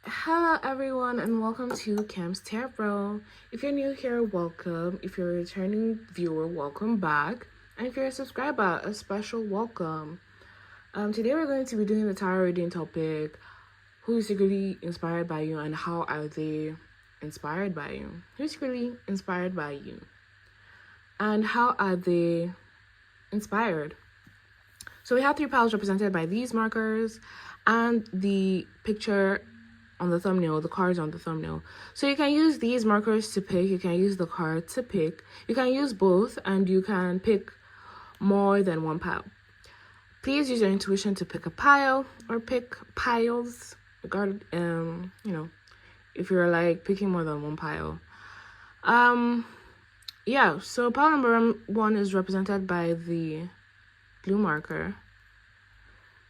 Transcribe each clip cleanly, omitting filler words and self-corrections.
Hello everyone and welcome to Cam's Tarot. If you're new here, welcome. If you're a returning viewer, welcome back. And if you're a subscriber, a special welcome. Today we're going to be doing the tarot reading topic, who is secretly inspired by you and how are they inspired by you? Who's secretly inspired by you? And how are they inspired? So we have 3 piles represented by these markers and the picture on the thumbnail, the cards on the thumbnail. So you can use these markers to pick, you can use the card to pick, you can use both, and you can pick more than one pile. Please use your intuition to pick a pile or pick piles, regarding if you're like picking more than one pile. So pile number 1 is represented by the blue marker.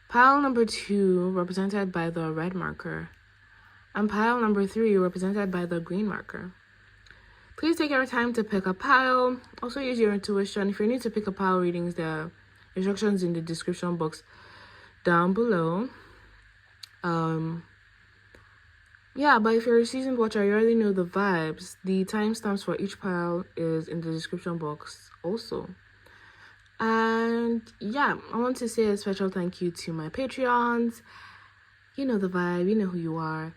Pile number 2 represented by the red marker. And pile number 3 represented by the green marker. Please take your time to pick a pile. Also use your intuition. If you need to pick a pile readings, there are instructions in the description box down below. But if you're a seasoned watcher, you already know the vibes. The timestamps for each pile is in the description box also. And I want to say a special thank you to my Patreons. You know the vibe, you know who you are.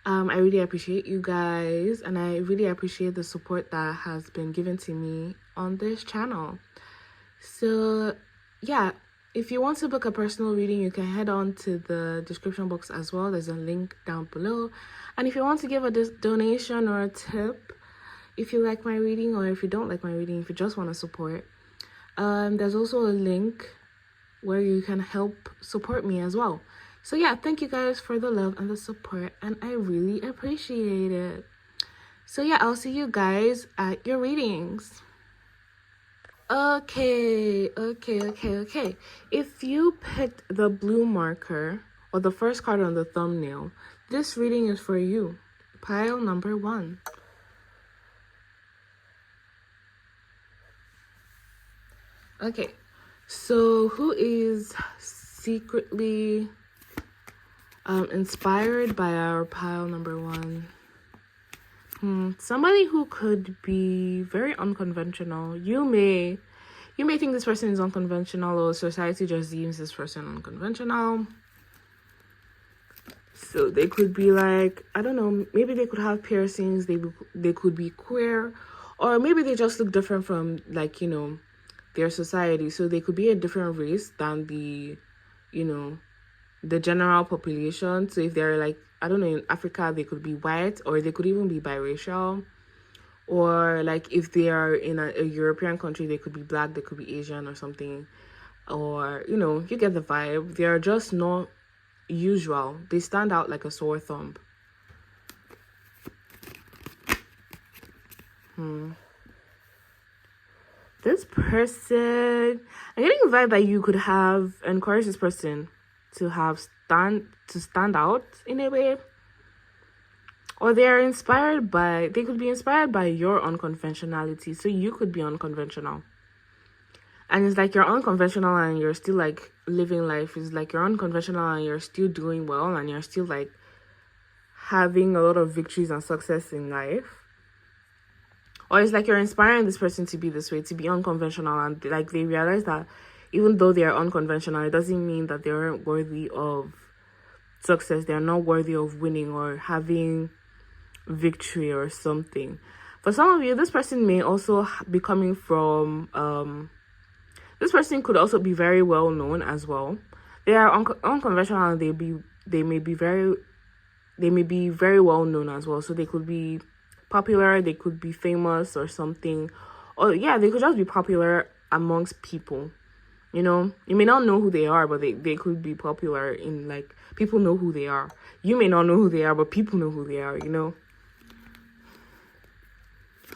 I really appreciate you guys, and I really appreciate the support that has been given to me on this channel. So if you want to book a personal reading, you can head on to the description box as well. There's a link down below. And if you want to give a donation or a tip, if you like my reading or if you don't like my reading, if you just want to support, there's also a link where you can help support me as well. So thank you guys for the love and the support, and I really appreciate it. So I'll see you guys at your readings. Okay. If you picked the blue marker or the first card on the thumbnail, this reading is for you. Pile number 1. Okay, so who is secretly inspired by our pile number 1? Somebody who could be very unconventional. You may think this person is unconventional, or society just deems this person unconventional. So they could be like, I don't know, maybe they could have piercings, they could be queer, or maybe they just look different from their society. So they could be a different race than the general population. So if they're like, I don't know, in Africa, they could be white, or they could even be biracial. Or like if they are in a European country, they could be black, they could be Asian or something. Or, you get the vibe. They are just not usual. They stand out like a sore thumb. This person, I'm getting a vibe that you could have encouraged this person to stand out in a way, or they could be inspired by your unconventionality. So you could be unconventional, and it's like you're unconventional and you're still like living life. It's like you're unconventional and you're still doing well, and you're still like having a lot of victories and success in life. Or it's like you're inspiring this person to be this way, to be unconventional, and like they realize that even though they are unconventional, it doesn't mean that they aren't worthy of success. They're not worthy of winning or having victory or something. For some of you, this person may also be coming from this person could also be very well known as well. They are unconventional, and they may be very well known as well. So they could be popular, they could be famous or something, or they could just be popular amongst people. You may not know who they are, but they could be popular in, like, people know who they are. You may not know who they are, but people know who they are,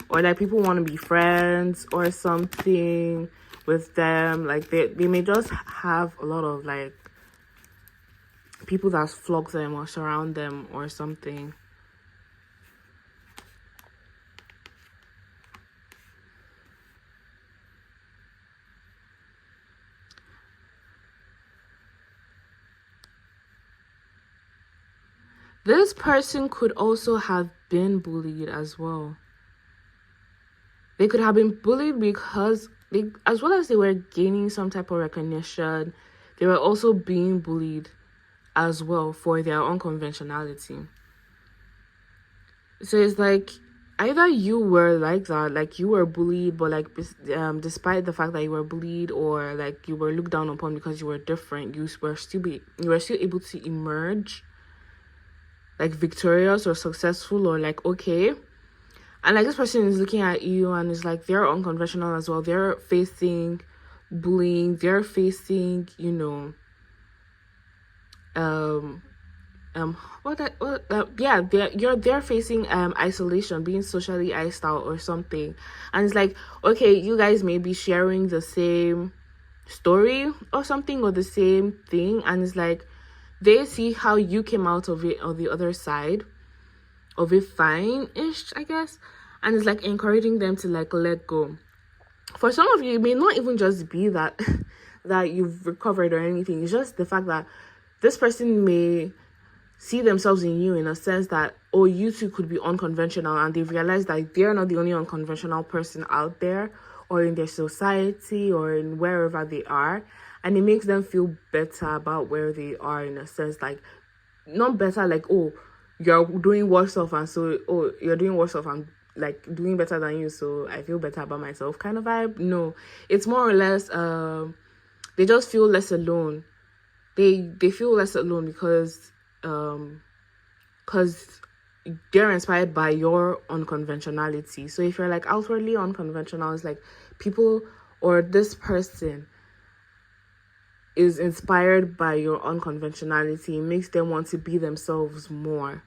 or like people want to be friends or something with them. Like they may just have a lot of like people that flock them or surround them or something. This person could also have been bullied as well. They could have been bullied because as well as they were gaining some type of recognition, they were also being bullied as well for their unconventionality. So it's like either you were like that, like you were bullied, but like despite the fact that you were bullied, or like you were looked down upon because you were different, you were still able to emerge like victorious or successful or like okay. And like this person is looking at you and is like they're unconventional as well. They're facing bullying. They're facing, they're facing isolation, being socially iced out or something. And it's like, okay, you guys may be sharing the same story or something or the same thing, and it's like they see how you came out of it on the other side of it fine-ish, I guess, and it's like encouraging them to like let go. For some of you, it may not even just be that that you've recovered or anything. It's just the fact that this person may see themselves in you in a sense that, oh, you two could be unconventional, and they've realized that they're not the only unconventional person out there or in their society or in wherever they are, and it makes them feel better about where they are in a sense, like not better like, oh, you're doing worse off, and so, oh, you're doing worse off, I'm like doing better than you, so I feel better about myself kind of vibe. No, it's more or less they just feel less alone. They feel less alone because they're inspired by your unconventionality. So if you're like outwardly unconventional, it's like people or this person is inspired by your unconventionality. It makes them want to be themselves more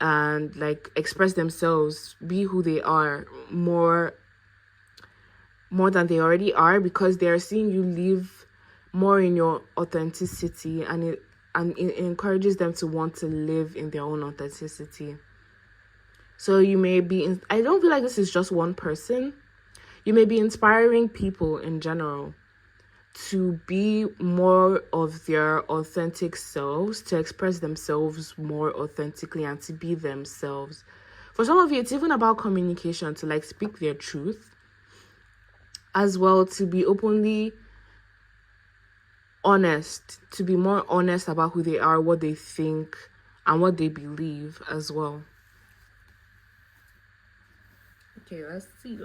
and like express themselves, be who they are more than they already are, because they're seeing you live more in your authenticity, and it encourages them to want to live in their own authenticity. So you may be I don't feel like this is just one person. You may be inspiring people in general to be more of their authentic selves, to express themselves more authentically and to be themselves. For some of you, it's even about communication, to like speak their truth as well, to be openly honest, to be more honest about who they are, what they think, and what they believe as well. Okay, let's see.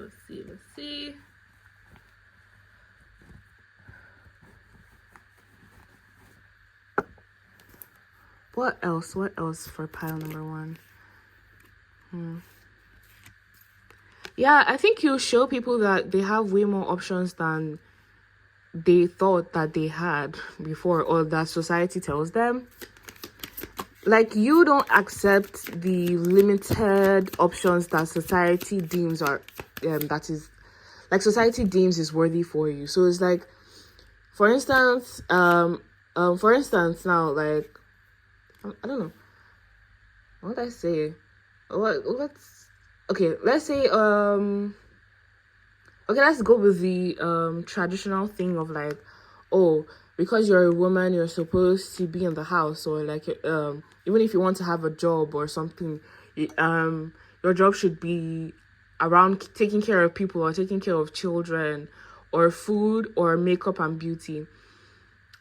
What else for pile number 1? Yeah, I think you show people that they have way more options than they thought that they had before, or that society tells them. Like, you don't accept the limited options that society deems are society deems is worthy for you. So it's like, for instance now, like, I don't know what I say. Let's say let's go with the traditional thing of like, oh, because you're a woman, you're supposed to be in the house, or like even if you want to have a job or something, your job should be around taking care of people or taking care of children or food or makeup and beauty.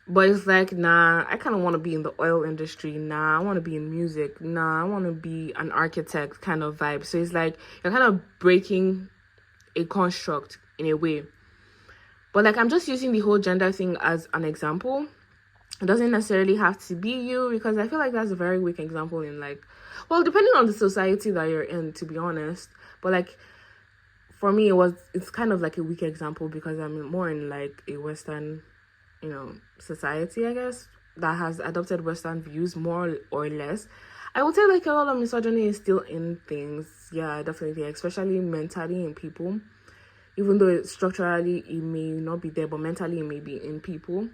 But it's like, nah, I kind of want to be in the oil industry. Nah, I want to be in music. Nah, I want to be an architect kind of vibe. So it's like you're kind of breaking a construct in a way. But like, I'm just using the whole gender thing as an example. It doesn't necessarily have to be you, because I feel like that's a very weak example in like, well, depending on the society that you're in, to be honest. But like, for me, it's kind of like a weak example because I'm more in like a Western, society, I guess, that has adopted Western views more or less. I would say like a lot of misogyny is still in things. Yeah, definitely, especially mentally in people. Even though structurally it may not be there, but mentally it may be in people.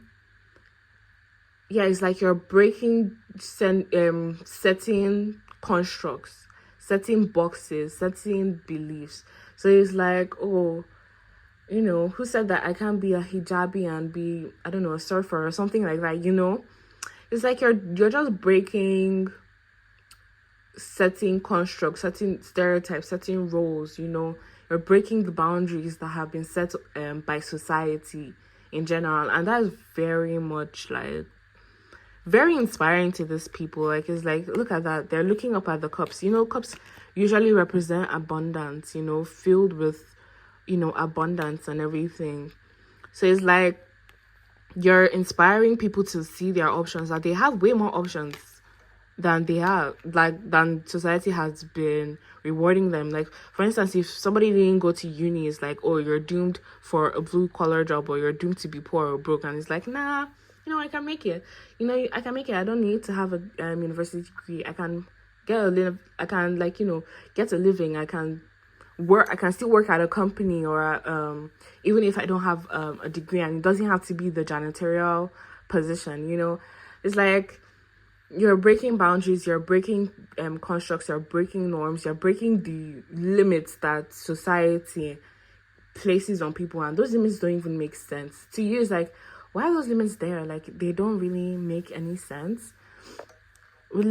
Yeah, it's like you're breaking certain constructs, certain boxes, certain beliefs. So it's like, oh, who said that I can't be a hijabi and be, I don't know, a surfer or something like that, It's like you're just breaking setting constructs, certain stereotypes, certain roles, you're breaking the boundaries that have been set by society in general. And that is very much like very inspiring to these people. Like, it's like, look at that, they're looking up at the cups. Cups usually represent abundance, filled with abundance and everything. So it's like you're inspiring people to see their options, that they have way more options than they have, like, than society has been rewarding them. Like, for instance, if somebody didn't go to uni, it's like, oh, you're doomed for a blue collar job, or you're doomed to be poor or broke. And it's like, nah, I can make it. I can make it. I don't need to have a university degree. I can get a little, I can, like, get a living. I can work. I can still work at a company, or even if I don't have a degree, and it doesn't have to be the janitorial position. It's like you're breaking boundaries, you're breaking constructs, you're breaking norms, you're breaking the limits that society places on people, and those limits don't even make sense to you. It's like, why are those limits there? Like, they don't really make any sense. We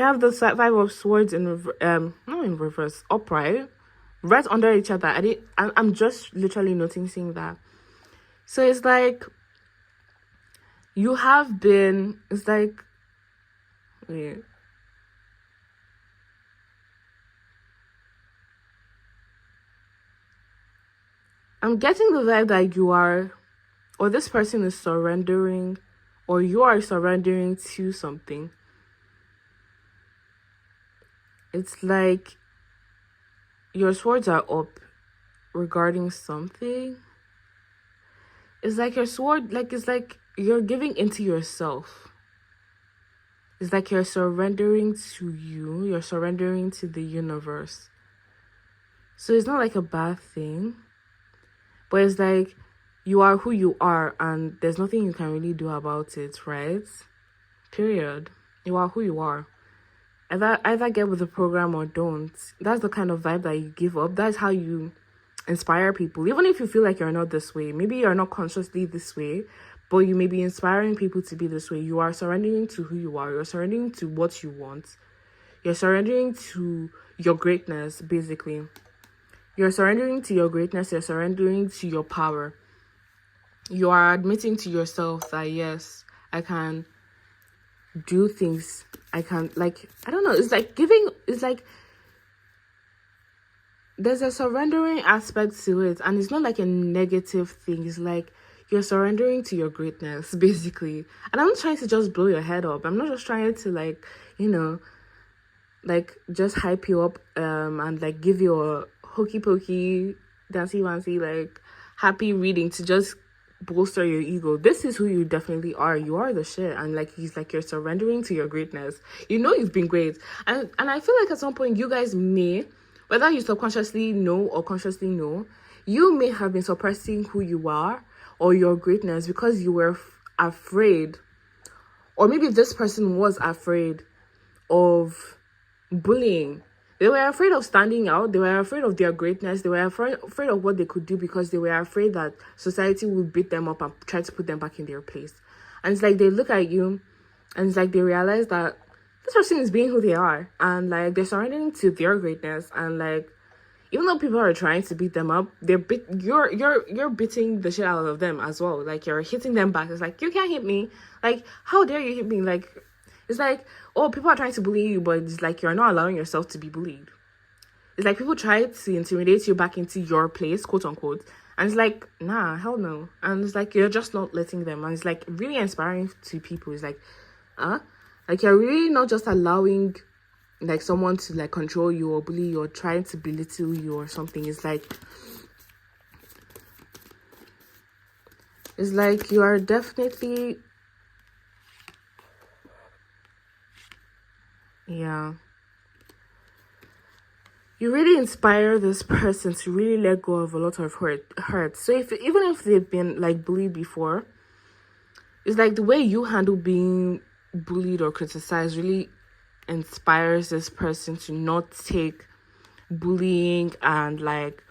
have the Five of Swords in not in reverse, upright, right under each other. I'm just literally noticing that. So it's like you have been. It's like, wait. I'm getting the vibe that you are, or this person is surrendering, or you are surrendering to something. It's like your swords are up regarding something. It's like your sword, like, it's like you're giving into yourself. It's like you're surrendering to you. You're surrendering to the universe. So it's not like a bad thing. But it's like you are who you are, and there's nothing you can really do about it, right? Period. You are who you are. Either get with the program or don't. That's the kind of vibe that you give up. That's how you inspire people. Even if you feel like you're not this way, maybe you're not consciously this way, but you may be inspiring people to be this way. You are surrendering to who you are. You're surrendering to what you want. You're surrendering to your greatness, basically. You're surrendering to your greatness. You're surrendering to your power. You are admitting to yourself that, yes, I can do things. I can, like, I don't know. It's like giving, it's like there's a surrendering aspect to it. And it's not like a negative thing. It's like you're surrendering to your greatness, basically. And I'm not trying to just blow your head up. I'm not just trying to, like, like, just hype you up and, like, give you a hokey pokey, dancy wancy, like, happy reading to just bolster your ego. This is who you definitely are. You are the shit. And, like, he's like, you're surrendering to your greatness. You've been great. And I feel like at some point you guys may, whether you subconsciously know or consciously know, you may have been suppressing who you are or your greatness because you were afraid, or maybe this person was afraid of bullying. They were afraid of standing out. They were afraid of their greatness. They were afraid of what they could do because they were afraid that society would beat them up and try to put them back in their place. And it's like they look at you and it's like they realize that this person is being who they are, and, like, they're surrendering to their greatness. And, like, even though people are trying to beat them up, you're beating the shit out of them as well. Like, you're hitting them back. It's like, you can't hit me. Like, how dare you hit me? Like, it's like, oh, people are trying to bully you, but it's like you're not allowing yourself to be bullied. It's like people try to intimidate you back into your place, quote unquote. And it's like, nah, hell no. And it's like, you're just not letting them. And it's like really inspiring to people. It's like, like, you're really not just allowing, like, someone to, like, control you or bully you or trying to belittle you or something. It's like you are definitely, yeah, you really inspire this person to really let go of a lot of hurt. So even if they've been, like, bullied before, it's like the way you handle being bullied or criticized really inspires this person to not take bullying and, like,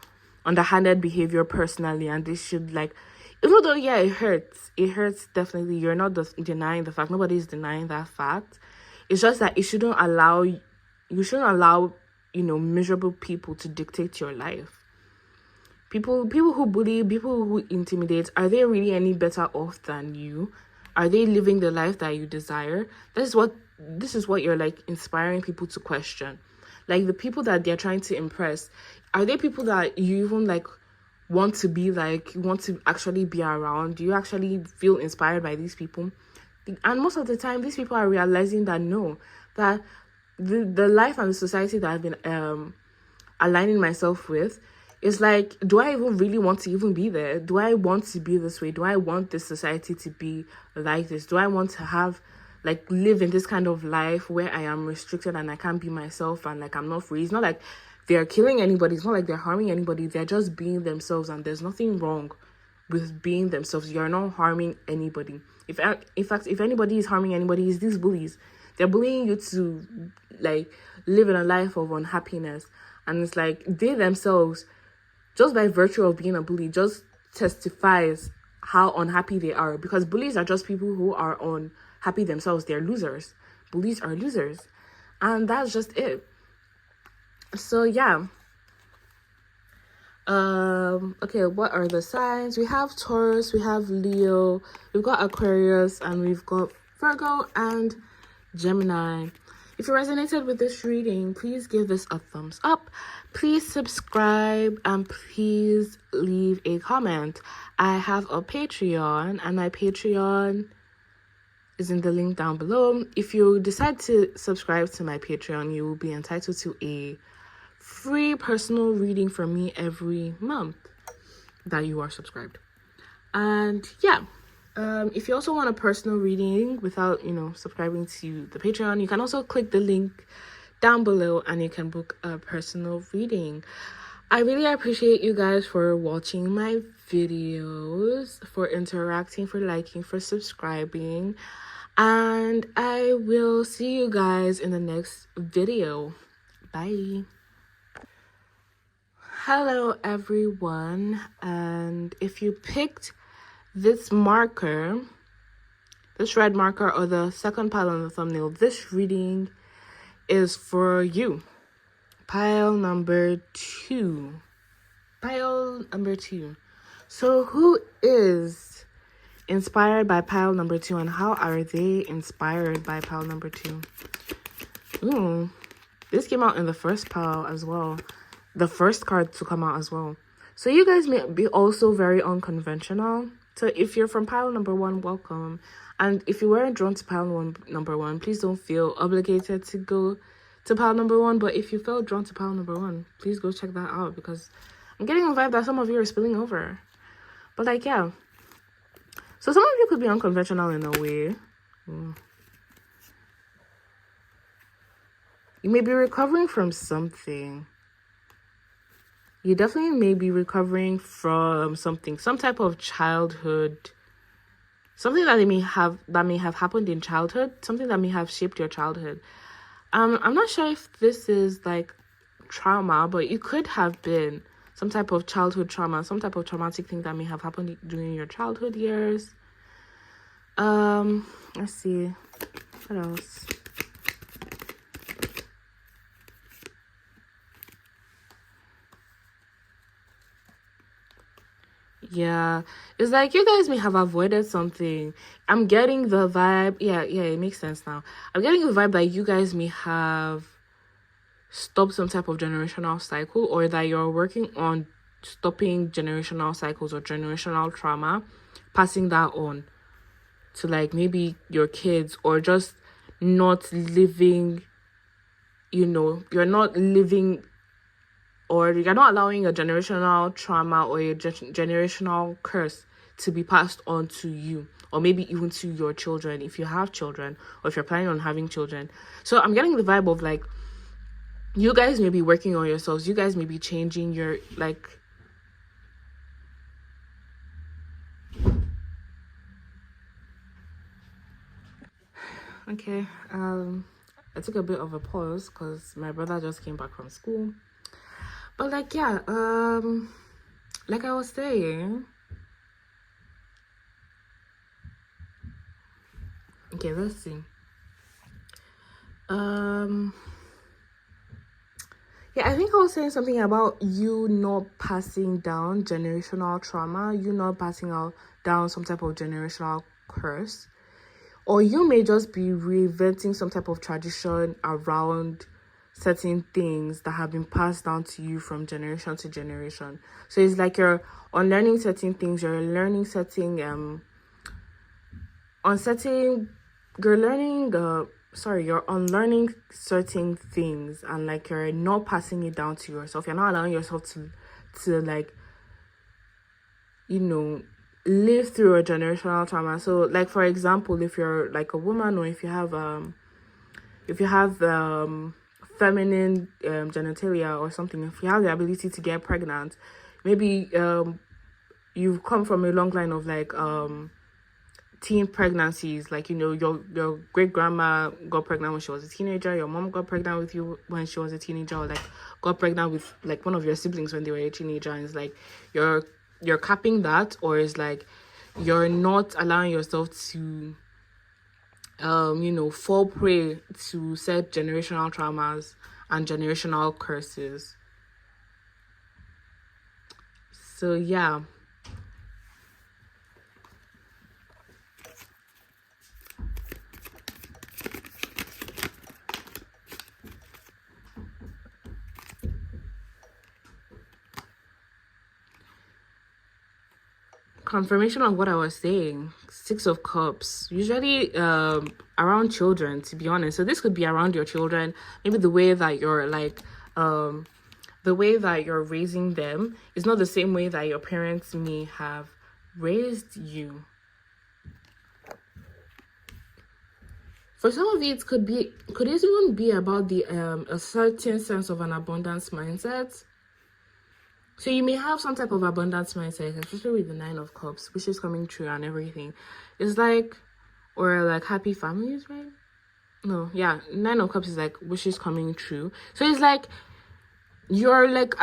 underhanded behavior personally. And they should, like, even though, yeah, it hurts definitely. You're not denying the fact. Nobody's denying that fact. It's just that you shouldn't allow, miserable people to dictate your life. People who bully, people who intimidate, are they really any better off than you? Are they living the life that you desire? This is what you're like inspiring people to question. Like, the people that they're trying to impress, are they people that you even like want to be like, you want to actually be around? Do you actually feel inspired by these people? And most of the time, these people are realizing that no, that the life and the society that I've been aligning myself with is like, do I even really want to even be there? Do I want to be this way? Do I want this society to be like this? Do I want to have, like, live in this kind of life where I am restricted and I can't be myself and like I'm not free? It's not like they're killing anybody. It's not like they're harming anybody. They're just being themselves, and there's nothing wrong with being themselves. You're not harming anybody. In fact, if anybody is harming anybody, it's these bullies. They're bullying you to like live in a life of unhappiness. And it's like they themselves, just by virtue of being a bully, just testifies how unhappy they are, because bullies are just people who are unhappy themselves. They're losers. Bullies are losers. And that's just it. So yeah. Okay, what are the signs? We have Taurus, we have Leo, we've got Aquarius, and we've got Virgo and Gemini. If you resonated with this reading, please give this a thumbs up. Please subscribe and please leave a comment. I have a Patreon, and my Patreon is in the link down below. If you decide to subscribe to my Patreon, you will be entitled to a free personal reading from me every month that you are subscribed. And yeah, if you also want a personal reading without subscribing to the Patreon, you can also click the link down below and you can book a personal reading. I really appreciate you guys for watching my videos, for interacting, for liking, for subscribing, and I will see you guys in the next video. Bye. Hello everyone, and if you picked this marker, this red marker, or the second pile on the thumbnail, this reading is for you. Pile number 2. So who is inspired by pile number 2, and how are they inspired by pile number 2? Ooh, this came out in the first pile as well. The first card to come out as well. So you guys may be also very unconventional. So if you're from pile number 1, welcome. And if you weren't drawn to pile number 1, please don't feel obligated to go to pile number 1. But if you felt drawn to pile number 1, please go check that out, because I'm getting a vibe that some of you are spilling over. But like, yeah. So some of you could be unconventional in a way. You may be recovering from something. You definitely may be recovering from something, some type of childhood, something that may have happened in childhood, something that may have shaped your childhood. I'm not sure if this is like trauma, but it could have been some type of childhood trauma, some type of traumatic thing that may have happened during your childhood years. Let's see, what else? Yeah, it's like you guys may have avoided something. I'm getting the vibe. Yeah, it makes sense now. I'm getting the vibe that you guys may have stopped some type of generational cycle, or that you're working on stopping generational cycles or generational trauma, passing that on to like maybe your kids, or just not living, you're not living, or you're not allowing a generational trauma or a generational curse to be passed on to you, or maybe even to your children if you have children, or if you're planning on having children. So I'm getting the vibe of like, you guys may be working on yourselves. You guys may be changing your like, okay, I took a bit of a pause because my brother just came back from school. But like, yeah, like I was saying, okay, let's see. Um, yeah, I think I was saying something about you not passing down generational trauma, you not passing out down some type of generational curse, or you may just be reinventing some type of tradition around certain things that have been passed down to you from generation to generation. So it's like you're unlearning certain things, you're learning certain you're unlearning certain things, and like you're not passing it down to yourself. You're not allowing yourself to like, live through a generational trauma. So like, for example, if you're like a woman, or if you have feminine genitalia or something, if you have the ability to get pregnant, maybe you've come from a long line of like teen pregnancies, like your great grandma got pregnant when she was a teenager, your mom got pregnant with you when she was a teenager, or like got pregnant with like one of your siblings when they were a teenager, and it's like you're capping that, or it's like you're not allowing yourself to fall prey to said generational traumas and generational curses. So yeah. Confirmation of what I was saying. 6 of Cups, usually around children, to be honest. So this could be around your children, maybe the way that you're like the way that you're raising them is not the same way that your parents may have raised you. For some of you, it could even be about the a certain sense of an abundance mindset. So you may have some type of abundance mindset, especially with the 9 of Cups, which is coming true and everything. It's like, or like happy families, right? No, yeah, 9 of Cups is like wishes coming true. So it's like you're like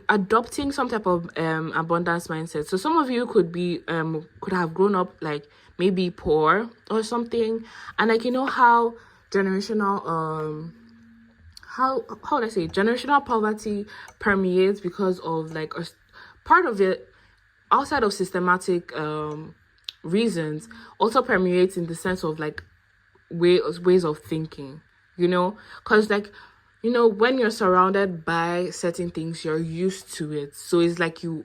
adopting some type of abundance mindset. So some of you could have grown up like maybe poor or something, and like how generational how would I say generational poverty permeates because of like a part of it outside of systematic reasons also permeates in the sense of like ways of thinking, because like when you're surrounded by certain things, you're used to it. So it's like you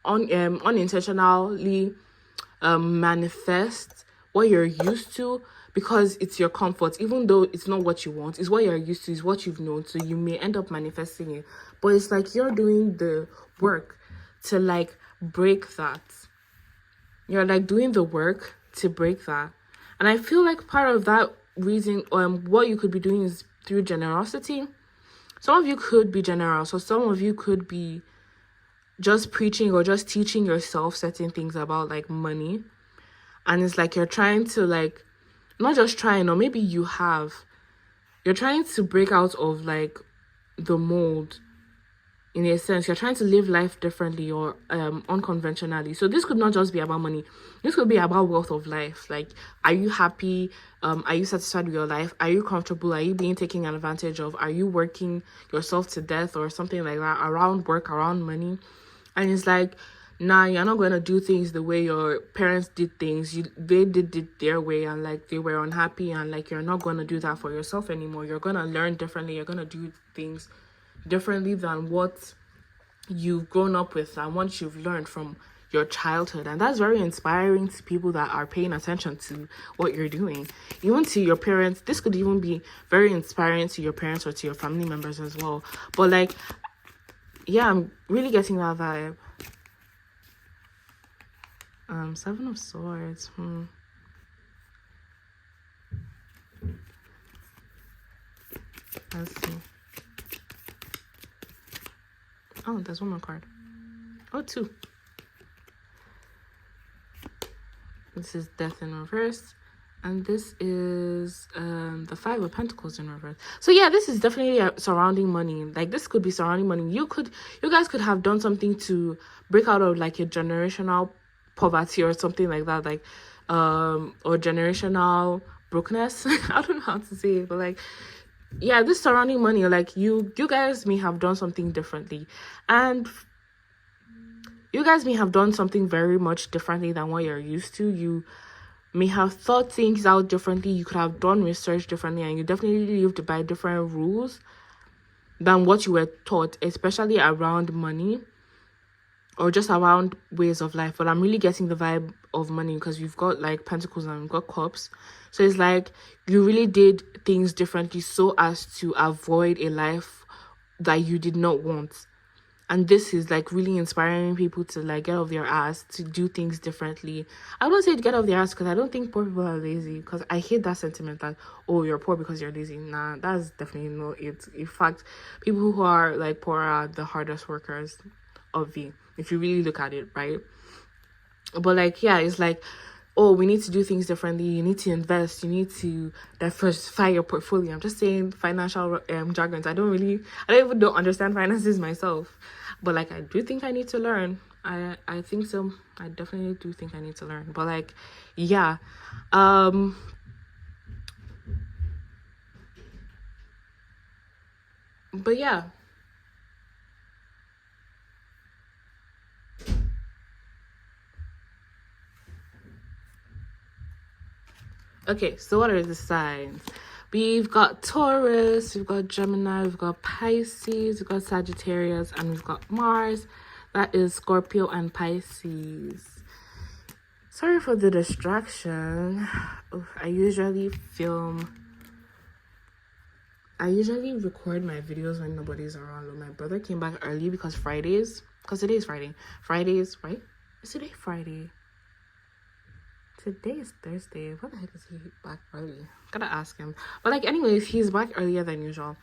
unintentionally manifest what you're used to because it's your comfort, even though it's not what you want. It's what you're used to, it's what you've known, so you may end up manifesting it. But it's like you're doing the work to like break that. You're like doing the work to break that. And I feel like part of that reason what you could be doing is through generosity. Some of you could be generous, or some of you could be just preaching or just teaching yourself certain things about like money. And it's like you're trying to like, not just trying, or maybe you're trying to break out of like the mold. In a sense, you're trying to live life differently or unconventionally. So this could not just be about money. This could be about wealth of life. Like, are you happy? Are you satisfied with your life? Are you comfortable? Are you being taken advantage of? Are you working yourself to death or something like that around work, around money? And it's like, nah, you're not going to do things the way your parents did things. They did it their way, and like they were unhappy, and like you're not going to do that for yourself anymore. You're going to learn differently. You're going to do things differently than what you've grown up with and what you've learned from your childhood. And that's very inspiring to people that are paying attention to what you're doing. Even to your parents, this could even be very inspiring to your parents or to your family members as well. But like, yeah, I'm really getting that vibe. 7 of Swords. Let's see. Oh, there's one more card. Oh, 2. This is Death in reverse. And this is the 5 of Pentacles in reverse. So yeah, this is definitely surrounding money. Like this could be surrounding money. You guys could have done something to break out of like a generational poverty or something like that. Like or generational brokenness. I don't know how to say it, but like, yeah, this surrounding money, like you guys may have done something differently, and you guys may have done something very much differently than what you're used to. You may have thought things out differently. You could have done research differently, and you definitely lived by different rules than what you were taught, especially around money or just around ways of life. But I'm really getting the vibe of money because we've got like pentacles and we've got cups. So it's like you really did things differently so as to avoid a life that you did not want. And this is like really inspiring people to like get off their ass, to do things differently. I don't say to get off their ass because I don't think poor people are lazy, because I hate that sentiment that, oh, you're poor because you're lazy. Nah, that's definitely not it. In fact, people who are like poor are the hardest workers of the, if you really look at it, right? But like, yeah, it's like, oh, we need to do things differently. You need to invest. You need to diversify your portfolio. I'm just saying financial jargons. I don't even don't understand finances myself. But like, I do think I need to learn. I think so. I definitely do think I need to learn. But like, yeah. But yeah. Okay, so what are the signs? We've got Taurus, we've got Gemini, we've got Pisces, we've got Sagittarius, and we've got Mars. That is Scorpio and Pisces. Sorry for the distraction. I usually record my videos when nobody's around. My brother came back early because today is Friday. Fridays, right? Is today Friday? Today is Thursday. What the heck is he back early? Gotta ask him. But like, anyways, he's back earlier than usual.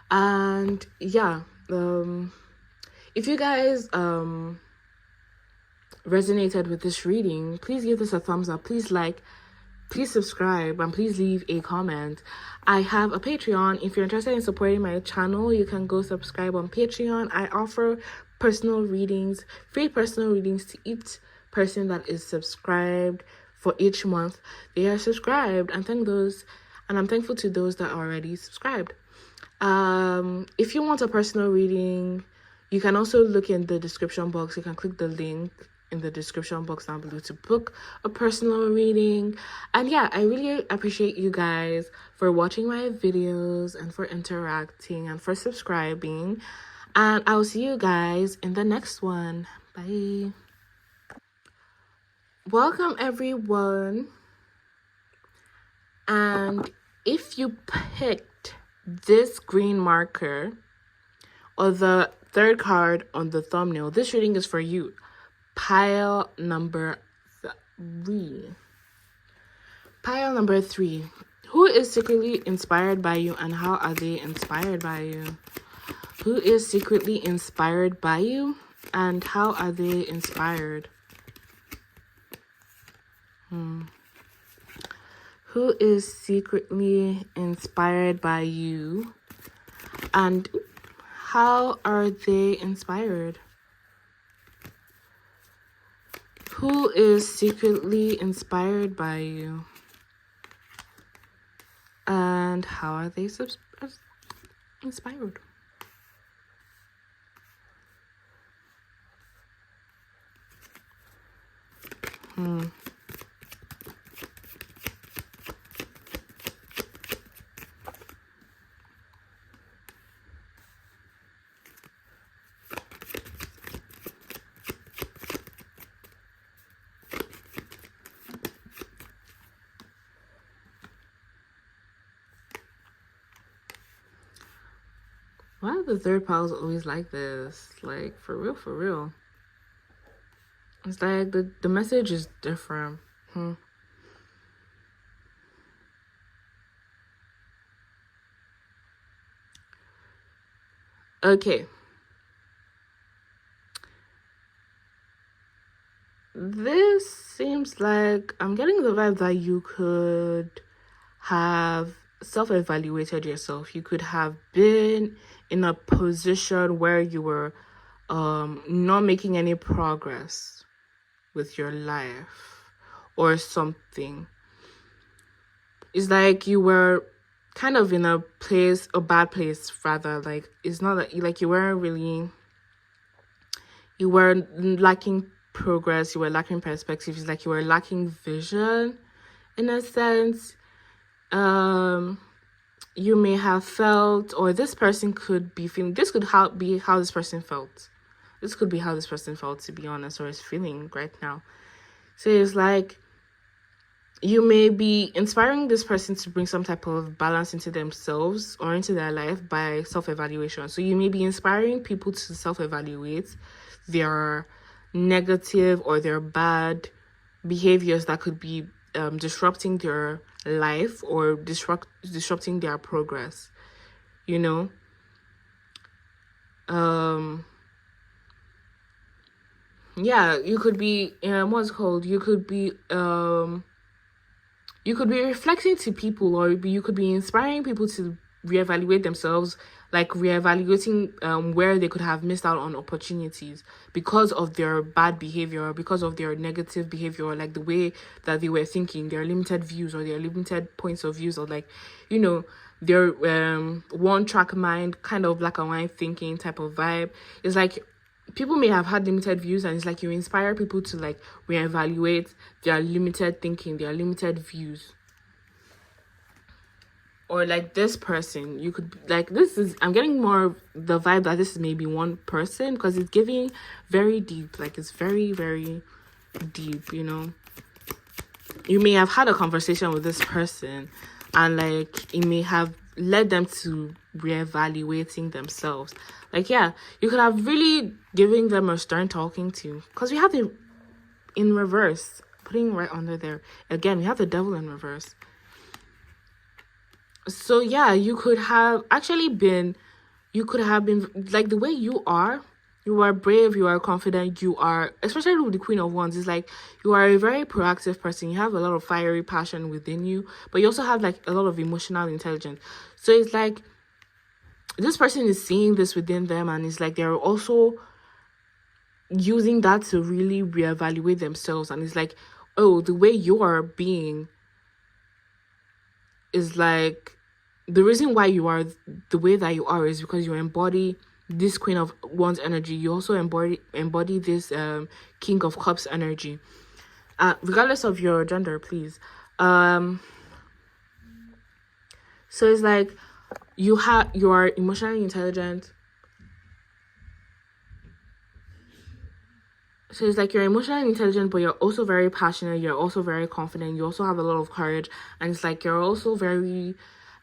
And yeah, if you guys resonated with this reading, please give this a thumbs up. Please like, please subscribe, and please leave a comment. I have a Patreon. If you're interested in supporting my channel, you can go subscribe on Patreon. I offer personal readings, free personal readings to each person that is subscribed. For each month they are subscribed, and I'm thankful to those that are already subscribed. If you want a personal reading, you can also look in the description box. You can click the link in the description box down below to book a personal reading. And yeah, I really appreciate you guys for watching my videos and for interacting and for subscribing, and I'll see you guys in the next one. Bye. Welcome everyone, and if you picked this green marker or the third card on the thumbnail, this reading is for you. Pile number 3. Pile number 3. Who is secretly inspired by you, and how are they inspired by you? Who is secretly inspired by you, and how are they inspired? Who is secretly inspired by you, and how are they inspired? Who is secretly inspired by you, and how are they inspired? Why are the third piles always like this? Like, for real. It's like the message is different. Okay. This seems like I'm getting the vibe that you could have self-evaluated yourself. You could have been in a position where you were not making any progress with your life or something. It's like you were kind of in a bad place rather. Like, it's not like you weren't really, you were lacking progress, you were lacking perspective. It's like you were lacking vision in a sense. You may have felt, or this person could be feeling, this could be how this person felt. This could be how this person felt, to be honest, or is feeling right now. So it's like you may be inspiring this person to bring some type of balance into themselves or into their life by self-evaluation. So you may be inspiring people to self-evaluate their negative or their bad behaviors that could be disrupting their life or disrupting their progress, you know. Yeah, you could be what's called, you could be reflecting to people, or you could be inspiring people to reevaluate themselves, like reevaluating where they could have missed out on opportunities because of their bad behavior or because of their negative behavior, or like the way that they were thinking, their limited views or their limited points of views, or like, you know, their one track mind, kind of black and white thinking type of vibe. It's like people may have had limited views, and it's like you inspire people to like reevaluate their limited thinking, their limited views. Or like this person, you could like, this is, I'm getting more the vibe that this is maybe one person, because it's giving very deep, like it's very, very deep, you know. You may have had a conversation with this person, and like it may have led them to reevaluating themselves. Like, yeah, you could have really given them a stern talking to, because we have it in reverse, putting right under there. Again, we have the devil in reverse. So yeah, you could have been like the way you are brave, you are confident, you are, especially with the Queen of Wands, is like you are a very proactive person. You have a lot of fiery passion within you, but you also have like a lot of emotional intelligence. So it's like this person is seeing this within them, and it's like they're also using that to really reevaluate themselves. And it's like, oh, the way you are being is like, the reason why you are the way that you are is because you embody this Queen of Wands energy. You also embody this King of Cups energy, regardless of your gender, please. So it's like you are emotionally intelligent. So it's like you're emotionally intelligent, but you're also very passionate. You're also very confident. You also have a lot of courage, and it's like you're also very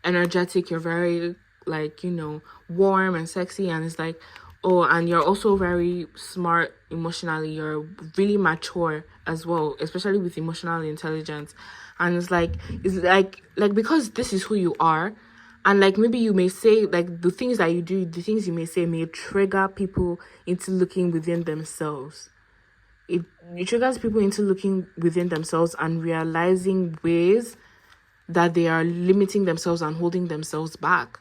energetic. You're very, like, you know, warm and sexy, and it's like, oh, and you're also very smart emotionally. You're really mature as well, especially with emotional intelligence. And it's like because this is who you are, and like maybe you may say, like, the things that you do, the things you may say may trigger people into looking within themselves. It triggers people into looking within themselves and realizing ways that they are limiting themselves and holding themselves back.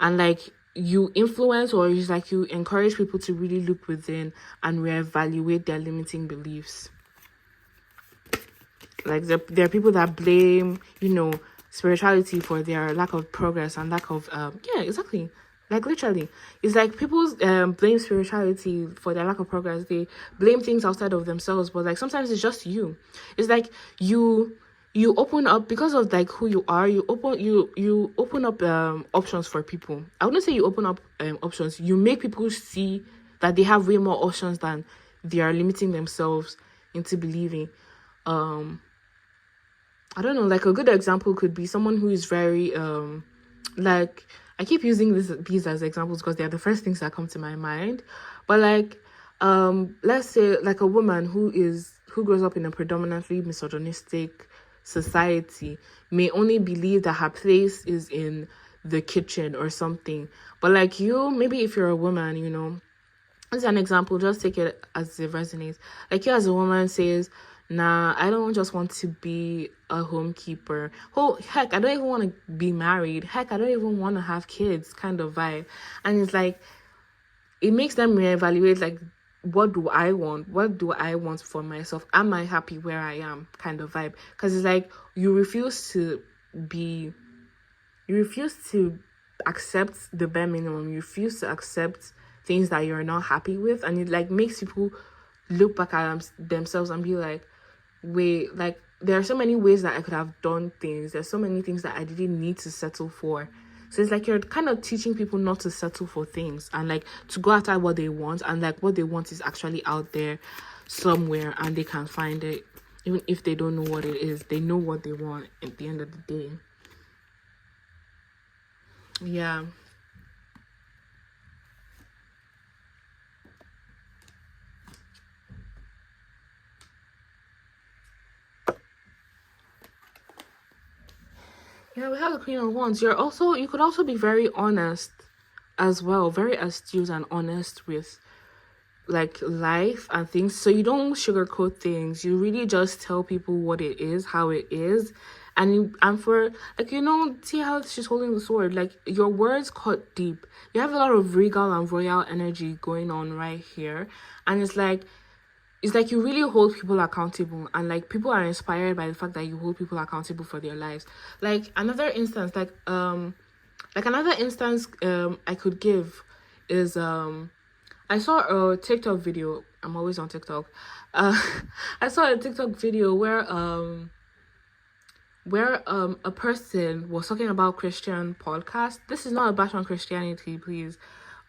And like you influence, or it's like you encourage people to really look within and reevaluate their limiting beliefs. Like there are people that blame, you know, spirituality for their lack of progress and lack of yeah, exactly. Like literally, it's like people blame spirituality for their lack of progress. They blame things outside of themselves, but like sometimes it's just you. It's like you open up, because of like who you are. You open up options for people. I wouldn't say you open up options. You make people see that they have way more options than they are limiting themselves into believing. I don't know, like a good example could be someone who is very like, I keep using these as examples because they're the first things that come to my mind. But like let's say like a woman who grows up in a predominantly misogynistic society may only believe that her place is in the kitchen or something. But like you, maybe if you're a woman, you know, as an example, just take it as it resonates. Like you as a woman says, nah, I don't just want to be a homekeeper. Oh, heck, I don't even want to be married. Heck, I don't even want to have kids, kind of vibe. And it's like, it makes them reevaluate, like, what do I want? What do I want for myself? Am I happy where I am, kind of vibe? Because it's like, you refuse to accept the bare minimum. You refuse to accept things that you're not happy with, and it like makes people look back at themselves and be like, wait, like there are so many ways that I could have done things. There's so many things that I didn't need to settle for. So it's like you're kind of teaching people not to settle for things and like to go after what they want, and like what they want is actually out there somewhere and they can find it. Even if they don't know what it is, they know what they want at the end of the day. Yeah. Yeah, we have the Queen of Wands. You could also be very honest as well, very astute and honest with like life and things. So you don't sugarcoat things. You really just tell people what it is, how it is. And for like, see how she's holding the sword, like your words cut deep. You have a lot of regal and royal energy going on right here. And it's like you really hold people accountable, and like people are inspired by the fact that you hold people accountable for their lives. Like another instance I could give is I saw a TikTok video. I'm always on TikTok. I saw a TikTok video where a person was talking about Christian podcast. This is not a bash on Christianity, please.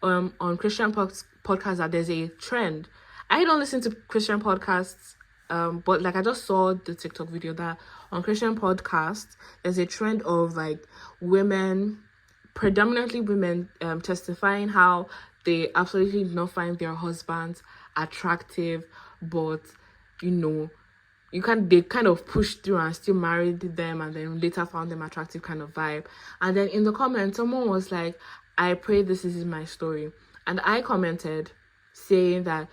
On Christian podcasts, that there's a trend. I don't listen to Christian podcasts, but like I just saw the TikTok video that on Christian podcasts there's a trend of like predominantly women, testifying how they absolutely did not find their husbands attractive, but they kind of pushed through and still married them, and then later found them attractive kind of vibe. And then in the comments, someone was like, I pray this is my story. And I commented saying that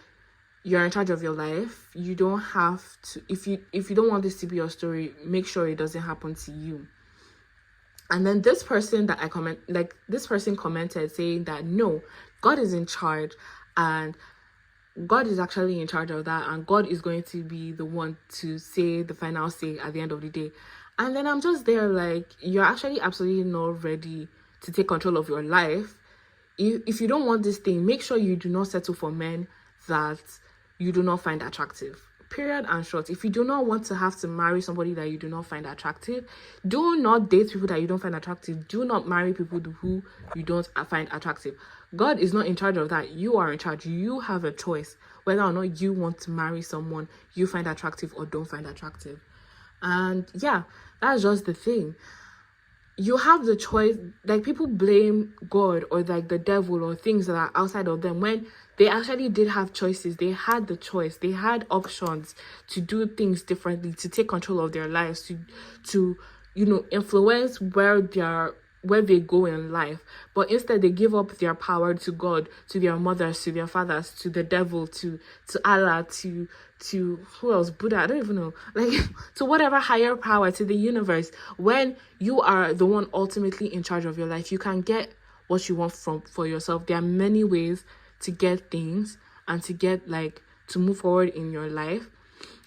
you're in charge of your life. You don't have to, if you don't want this to be your story, make sure it doesn't happen to you. And then this person commented saying that no, God is in charge, and God is actually in charge of that, and God is going to be the one to say the final say at the end of the day. And then I'm just there like, you're actually absolutely not ready to take control of your life. If you don't want this thing, make sure you do not settle for men that you do not find attractive. Period and short. If you do not want to have to marry somebody that you do not find attractive, do not date people that you don't find attractive. Do not marry people who you don't find attractive. God is not in charge of that. You are in charge. You have a choice whether or not you want to marry someone you find attractive or don't find attractive. And yeah, that's just the thing. You have the choice. Like, people blame God or like the devil or things that are outside of them when they actually did have choices. They had the choice. They had options to do things differently, to take control of their lives, to influence where they go in life. But instead they give up their power to God, to their mothers, to their fathers, to the devil, to Allah, to who else? Buddha, I don't even know. Like, to whatever higher power, to the universe. When you are the one ultimately in charge of your life, you can get what you want for yourself. There are many ways to get things and to get to move forward in your life.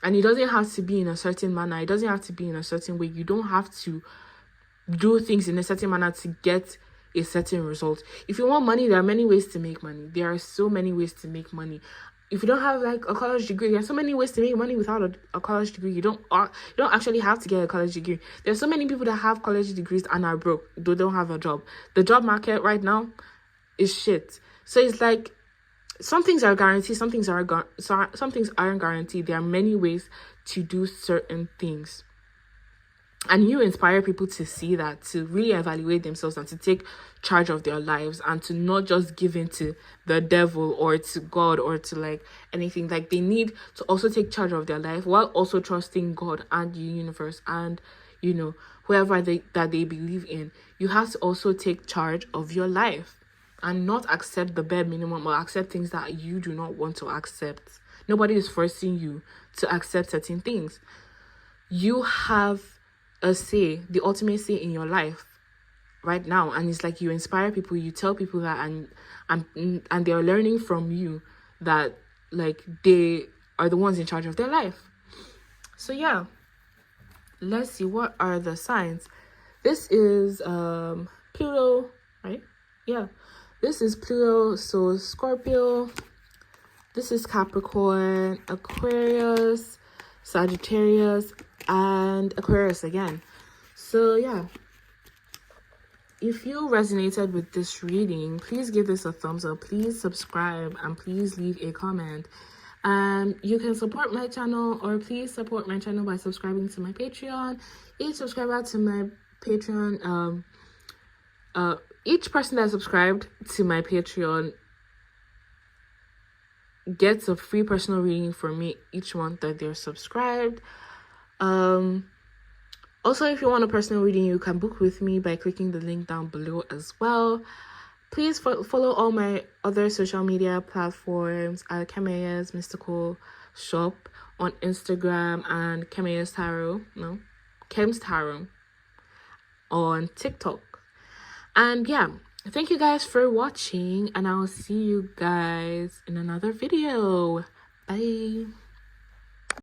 And it doesn't have to be in a certain manner. It doesn't have to be in a certain way. You don't have to do things in a certain manner to get a certain result. If you want money, there are many ways to make money. There are so many ways to make money. If you don't have a college degree, there are so many ways to make money without a college degree. You don't actually have to get a college degree. There's so many people that have college degrees and are broke. They don't have a job. The job market right now is shit. So it's like, some things are guaranteed, some things aren't guaranteed. There are many ways to do certain things. And you inspire people to see that, to really evaluate themselves and to take charge of their lives, and to not just give in to the devil or to God or to anything. They need to also take charge of their life while also trusting God and the universe and whoever that they believe in. You have to also take charge of your life and not accept the bare minimum or accept things that you do not want to accept. Nobody is forcing you to accept certain things. You have a say, the ultimate say in your life right now, and it's like you inspire people, you tell people that, and they're learning from you that they are the ones in charge of their life. So yeah, let's see, what are the signs? This is Pluto, right? Yeah. This is Pluto, so Scorpio. This is Capricorn, Aquarius, Sagittarius, and Aquarius again. So yeah, if you resonated with this reading, please give this a thumbs up, please subscribe, and please leave a comment. And you can support my channel, or please support my channel by subscribing to my Patreon. Each subscriber to my Patreon, each person that subscribed to my Patreon gets a free personal reading from me each month that they're subscribed. Also, if you want a personal reading, you can book with me by clicking the link down below as well. Please follow all my other social media platforms at Kemia's Mystical Shop on Instagram and Kemia's Tarot, Kem's Tarot on TikTok. And yeah, thank you guys for watching, and I'll see you guys in another video. Bye.